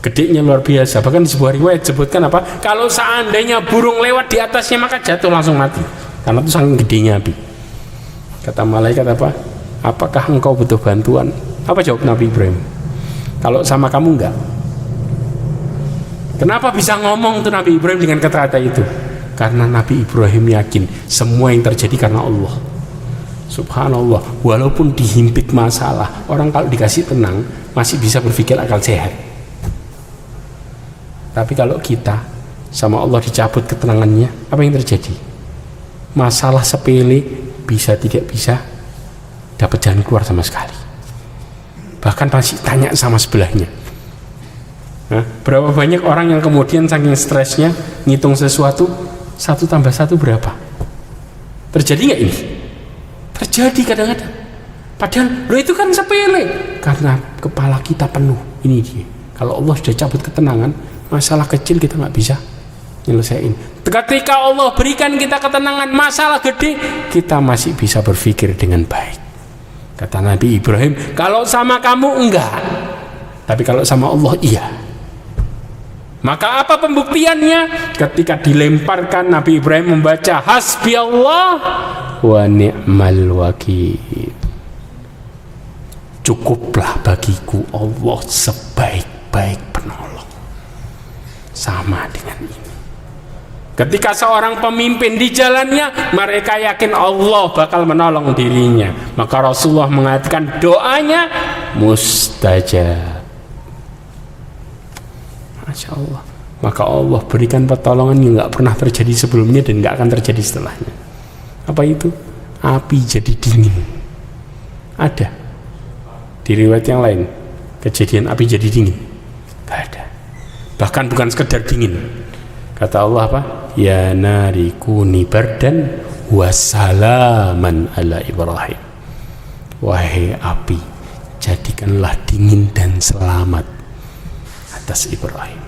gedenya luar biasa. Bahkan di sebuah riwayat disebutkan apa? Kalau seandainya burung lewat di atasnya maka jatuh langsung mati, karena itu saking gedenya api. Kata malaikat apa? Apakah engkau butuh bantuan? Apa jawab Nabi Ibrahim? Kalau sama kamu enggak. Kenapa bisa ngomong tuh Nabi Ibrahim dengan kata-kata itu? Karena Nabi Ibrahim yakin semua yang terjadi karena Allah. Subhanallah, walaupun dihimpit masalah, orang kalau dikasih tenang masih bisa berpikir akal sehat. Tapi kalau kita sama Allah dicabut ketenangannya, apa yang terjadi? Masalah sepele bisa tidak bisa dapat jalan keluar sama sekali. Bahkan masih tanya sama sebelahnya. Nah, berapa banyak orang yang kemudian saking stresnya ngitung sesuatu, 1 tambah 1 berapa? Terjadi nggak ini? Terjadi kadang-kadang. Padahal lo itu kan sepele, karena kepala kita penuh. Ini dia. Kalau Allah sudah cabut ketenangan, masalah kecil kita nggak bisa nyelesain. Ketika Allah berikan kita ketenangan, masalah gede kita masih bisa berpikir dengan baik. Kata Nabi Ibrahim, kalau sama kamu enggak, tapi kalau sama Allah iya. Maka apa pembuktiannya? Ketika dilemparkan, Nabi Ibrahim membaca hasbi Allah wa ni'mal wakil. Cukuplah bagiku Allah sebaik-baik penolong. Sama dengan ini. Ketika seorang pemimpin di jalannya, mereka yakin Allah bakal menolong dirinya. Maka Rasulullah mengatakan doanya mustajab. Masya Allah. maka Allah berikan pertolongan yang nggak pernah terjadi sebelumnya dan nggak akan terjadi setelahnya. Apa itu? Api jadi dingin. Ada di riwayat yang lain kejadian api jadi dingin? Nggak ada. Bahkan bukan sekedar dingin. Kata Allah apa? Ya nari kuni bardan wassalaman ala Ibrahim. Wahai api, jadikanlah dingin dan selamat atas Ibrahim.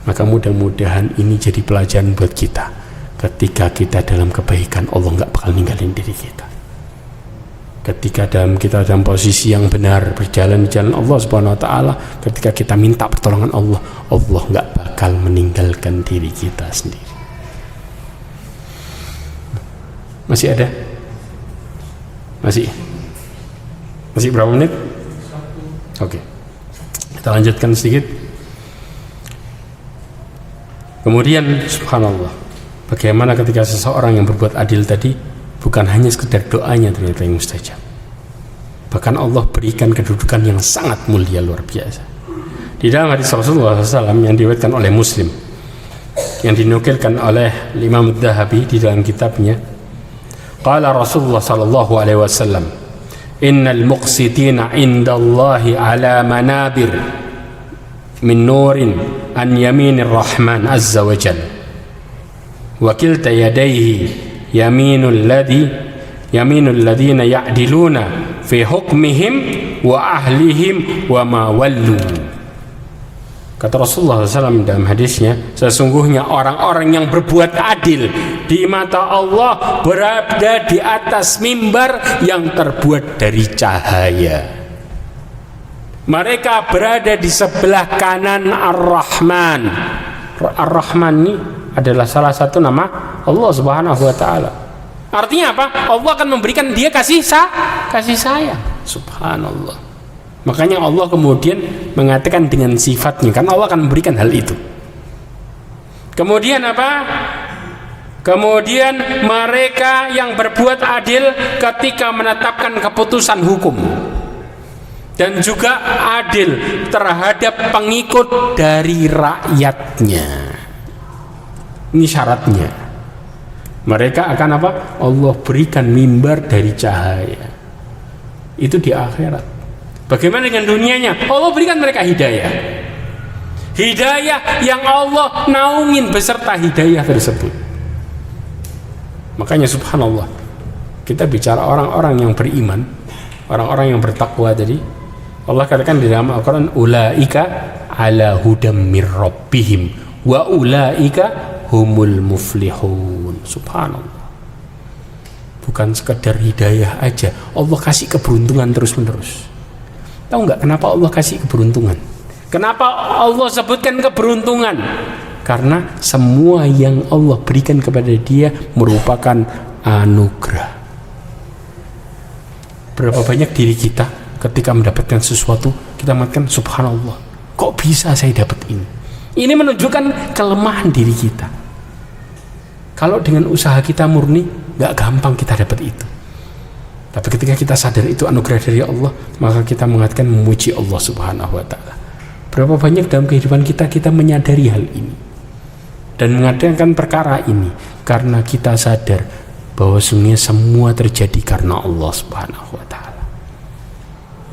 Maka mudah-mudahan ini jadi pelajaran buat kita. Ketika kita dalam kebaikan, Allah nggak bakal ninggalin diri kita. Ketika kita dalam posisi yang benar, berjalan di jalan Allah Subhanahu wa taala, ketika kita minta pertolongan Allah, Allah nggak bakal meninggalkan diri kita sendiri. Masih ada? Masih berapa menit? Oke. Kita lanjutkan sedikit. Kemudian subhanallah, bagaimana ketika seseorang yang berbuat adil tadi bukan hanya sekedar doanya ternyata yang mustajab, bahkan Allah berikan kedudukan yang sangat mulia, luar biasa. Di dalam hadis Rasulullah SAW yang diriwayatkan oleh Muslim, yang dinukilkan oleh Imam Adz-Dzahabi di dalam kitabnya, qala Rasulullah sallallahu alaihi wasallam, innal muqsitina indallahi ala manabir min nurin an yaminir rahman azza wa jalla wa kilta yadayhi yaminul ladhina ya'diluna fi hukmihim wa ahlihim wa ma wallu. Kata Rasulullah SAW dalam hadisnya, sesungguhnya orang-orang yang berbuat adil di mata Allah berada di atas mimbar yang terbuat dari cahaya. Mereka berada di sebelah kanan Ar-Rahman. Ar-Rahman ini adalah salah satu nama Allah Subhanahu wa taala. Artinya apa? Allah akan memberikan dia kasih sayang. Subhanallah. Makanya Allah kemudian mengatakan dengan sifatnya, karena Allah akan memberikan hal itu. Kemudian apa? Kemudian mereka yang berbuat adil ketika menetapkan keputusan hukum, dan juga adil terhadap pengikut dari rakyatnya. Ini syaratnya. Mereka akan apa? Allah berikan mimbar dari cahaya. Itu di akhirat. Bagaimana dengan dunianya? Allah berikan mereka hidayah. Hidayah yang Allah naungin beserta hidayah tersebut. Makanya subhanallah, kita bicara orang-orang yang beriman, orang-orang yang bertakwa tadi, Allah katakan di dalam Al-Quran, ulaika ala hudam mir rabbihim wa ulaika humul muflihun. Subhanallah. Bukan sekedar hidayah aja, Allah kasih keberuntungan terus-menerus. Tahu nggak kenapa Allah kasih keberuntungan? Kenapa Allah sebutkan keberuntungan? Karena semua yang Allah berikan kepada dia merupakan anugerah. Berapa banyak diri kita ketika mendapatkan sesuatu, kita mengatakan subhanallah, kok bisa saya dapat ini? Ini menunjukkan kelemahan diri kita. Kalau dengan usaha kita murni, nggak gampang kita dapat itu. Tapi ketika kita sadar itu anugerah dari Allah, maka kita mengatakan memuji Allah Subhanahu wa taala. Berapa banyak dalam kehidupan kita menyadari hal ini dan mengadakan perkara ini karena kita sadar bahwa sebenarnya semua terjadi karena Allah Subhanahu wa taala.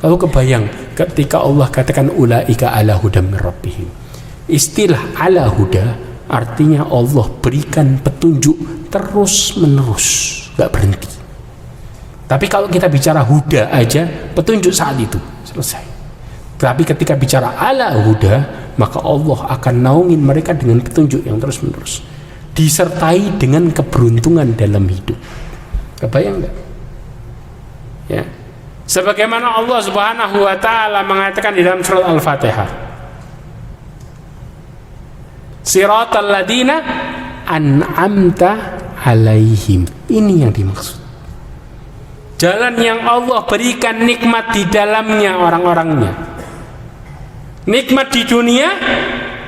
Lalu kebayang ketika Allah katakan ulaika ala hudam mir rabbihim. Istilah ala huda artinya Allah berikan petunjuk terus-menerus, enggak berhenti. Tapi kalau kita bicara huda aja, petunjuk saat itu selesai. Tapi ketika bicara ala huda, maka Allah akan naungin mereka dengan petunjuk yang terus-menerus, disertai dengan keberuntungan dalam hidup. Kebayang nggak? Ya. Sebagaimana Allah Subhanahu wa taala mengatakan di dalam surat Al-Fatihah, Siratal ladina an'amta alaihim. Ini yang dimaksud. Jalan yang Allah berikan nikmat di dalamnya orang-orangnya. Nikmat di dunia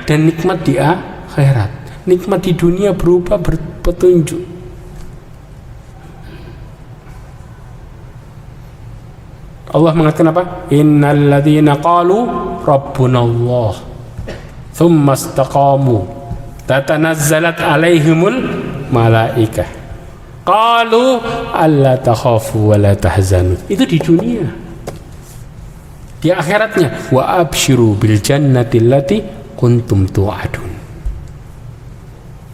dan nikmat di akhirat. Nikmat di dunia berupa petunjuk. Allah mengatakan apa? Innal ladzina qalu rabbunallah thumma istaqamu tatanazzalat alaihimul malaikah qalu alla takhafu wa la tahzanu. Itu di dunia. Di akhiratnya wa absyiru bil jannati allati kuntum tu'adun.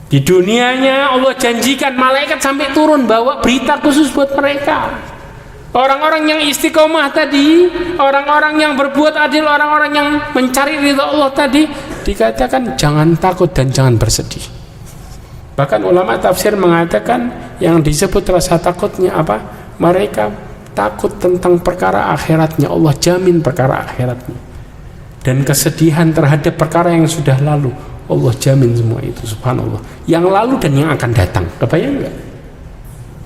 Di dunianya Allah janjikan malaikat sampai turun bawa berita khusus buat mereka. Orang-orang yang istiqomah tadi, orang-orang yang berbuat adil, orang-orang yang mencari ridha Allah tadi, dikatakan jangan takut dan jangan bersedih. Bahkan ulama tafsir mengatakan yang disebut rasa takutnya apa? Mereka takut tentang perkara akhiratnya. Allah jamin perkara akhiratnya. Dan kesedihan terhadap perkara yang sudah lalu, Allah jamin semua itu, subhanallah. Yang lalu dan yang akan datang. Kebayang enggak?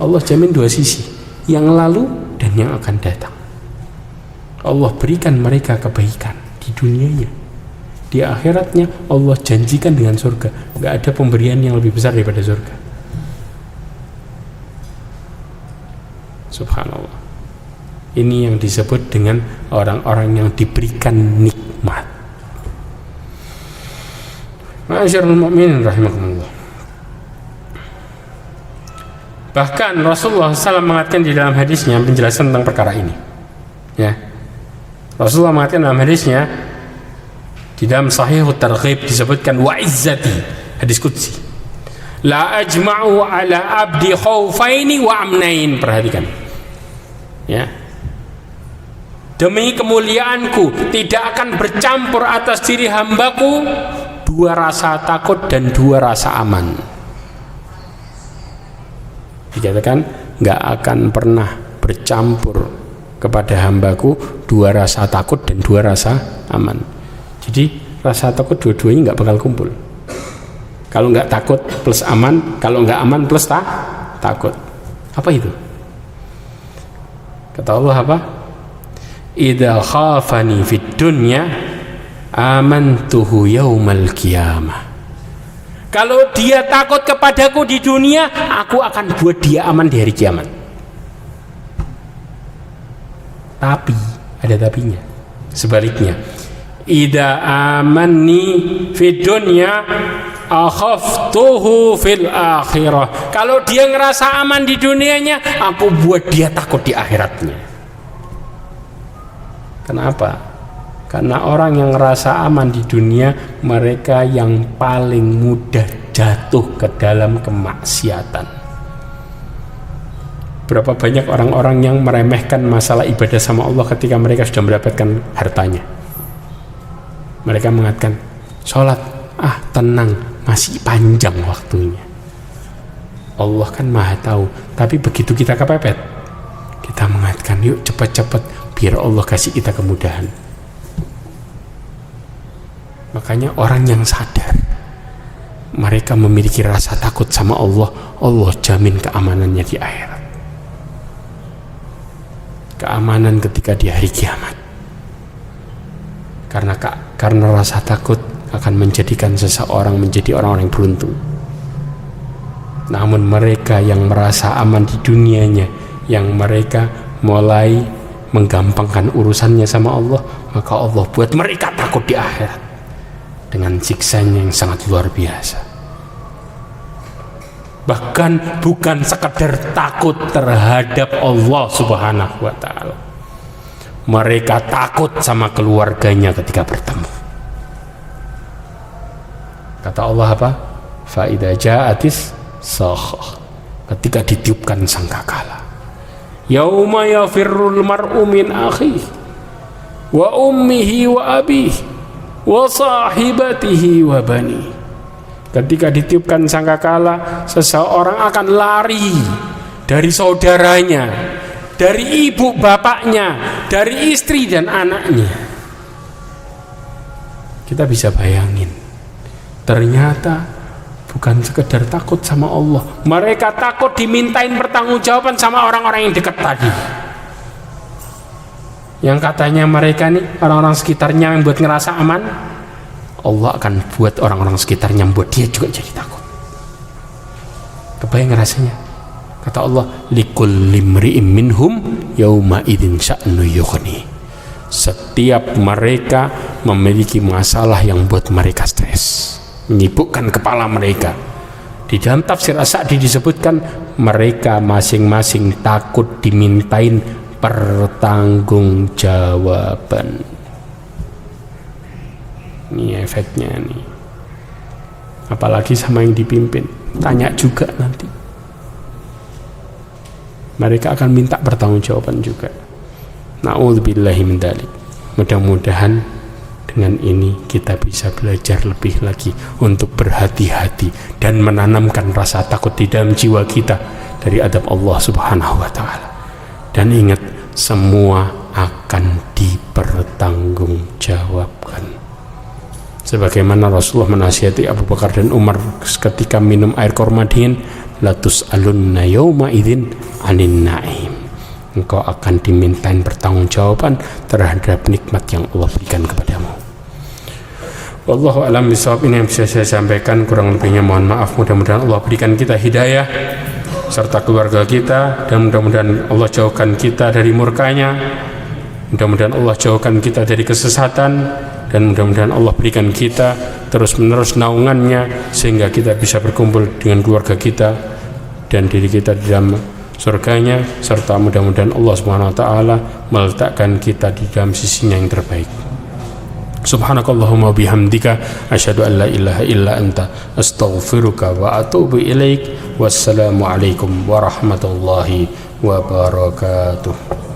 Allah jamin dua sisi, yang lalu dan yang akan datang. Allah berikan mereka kebaikan di dunianya. Di akhiratnya Allah janjikan dengan surga. Enggak ada pemberian yang lebih besar daripada surga. Subhanallah. Ini yang disebut dengan orang-orang yang diberikan nikmat. Ma'asyiral mu'minin rahimakumullah. Bahkan Rasulullah SAW mengatakan di dalam hadisnya penjelasan tentang perkara ini. Ya. Rasulullah mengatakan dalam hadisnya di dalam Sahihut Targhib disebutkan wa izzati, hadis qudsi. La ajma'u ala abdi khaufaini wa amnain. Perhatikan. Ya. Demi kemuliaanku tidak akan bercampur atas diri hambaku dua rasa takut dan dua rasa aman. Dikatakan nggak akan pernah bercampur kepada hambaku dua rasa takut dan dua rasa aman. Jadi rasa takut dua-duanya nggak bakal kumpul. Kalau nggak takut plus aman, kalau nggak aman plus takut. Apa itu? Kata Allah apa? Idza khafani fid dunya amantuhu yaumal qiyamah. Kalau dia takut kepadaku di dunia, aku akan buat dia aman di hari kiamat. Tapi ada tapinya. Sebaliknya, idza amanni fid dunya akhaftuhu fil akhirah. Kalau dia ngerasa aman di dunianya, aku buat dia takut di akhiratnya. Kenapa? Karena orang yang ngerasa aman di dunia, mereka yang paling mudah jatuh ke dalam kemaksiatan. Berapa banyak orang-orang yang meremehkan masalah ibadah sama Allah ketika mereka sudah mendapatkan hartanya. Mereka mengatakan, sholat, tenang, masih panjang waktunya. Allah kan maha tahu. Tapi begitu kita kepepet, kita mengatakan, yuk cepat-cepat biar Allah kasih kita kemudahan. Makanya orang yang sadar, mereka memiliki rasa takut sama Allah, Allah jamin keamanannya di akhirat, keamanan ketika di hari kiamat. Karena rasa takut akan menjadikan seseorang menjadi orang-orang yang beruntung. Namun mereka yang merasa aman di dunianya, yang mereka mulai menggampangkan urusannya sama Allah, maka Allah buat mereka takut di akhirat dengan siksanya yang sangat luar biasa. Bahkan bukan sekedar takut terhadap Allah subhanahu wa ta'ala, mereka takut sama keluarganya ketika bertemu. Kata Allah apa? Fa'idha ja'atis sakhah, ketika ditiupkan sangkakala. Yauma yafirrul mar'u min akhihi wa ummihi wa abihi wa sahibatihi wa bani. Ketika ditiupkan sangkakala, seseorang akan lari dari saudaranya, dari ibu bapaknya, dari istri dan anaknya. Kita bisa bayangin, ternyata bukan sekedar takut sama Allah, mereka takut dimintain pertanggungjawaban sama orang-orang yang dekat tadi, yang katanya mereka nih orang-orang sekitarnya yang buat ngerasa aman. Allah akan buat orang-orang sekitarnya yang buat dia juga jadi takut. Kebayang rasanya? Kata Allah, likulli imri'in minhum yauma idzin sya'nu yughni. Setiap mereka memiliki masalah yang buat mereka stres, menyibukkan kepala mereka. Di dalam tafsir As-Sa'di disebutkan mereka masing-masing takut dimintain pertanggungjawaban. Ini efeknya nih. Apalagi sama yang dipimpin, tanya juga nanti. Mereka akan minta pertanggungjawaban juga. Na'udzubillahi min dzalik. Mudah-mudahan dengan ini kita bisa belajar lebih lagi untuk berhati-hati dan menanamkan rasa takut di dalam jiwa kita dari adab Allah Subhanahu wa taala. Dan ingat, semua akan dipertanggungjawabkan. Sebagaimana Rasulullah menasihati Abu Bakar dan Umar ketika minum air kurma dingin, latus alunna yauma idzin anin naim. Engkau akan dimintain pertanggungjawaban terhadap nikmat yang Allah berikan kepadamu. Wallahu a'lam bishawab. Ini yang bisa saya sampaikan, kurang lebihnya mohon maaf. Mudah-mudahan Allah berikan kita hidayah serta keluarga kita, dan mudah-mudahan Allah jauhkan kita dari murkanya, mudah-mudahan Allah jauhkan kita dari kesesatan, dan mudah-mudahan Allah berikan kita terus-menerus naungannya sehingga kita bisa berkumpul dengan keluarga kita dan diri kita di dalam surganya, serta mudah-mudahan Allah Subhanahu wa taala meletakkan kita di dalam sisinya yang terbaik. Subhanakallahumma bihamdika asyhadu an la ilaha illa anta astaghfiruka wa atubu ilaik. Wassalamu alaikum warahmatullahi wabarakatuh.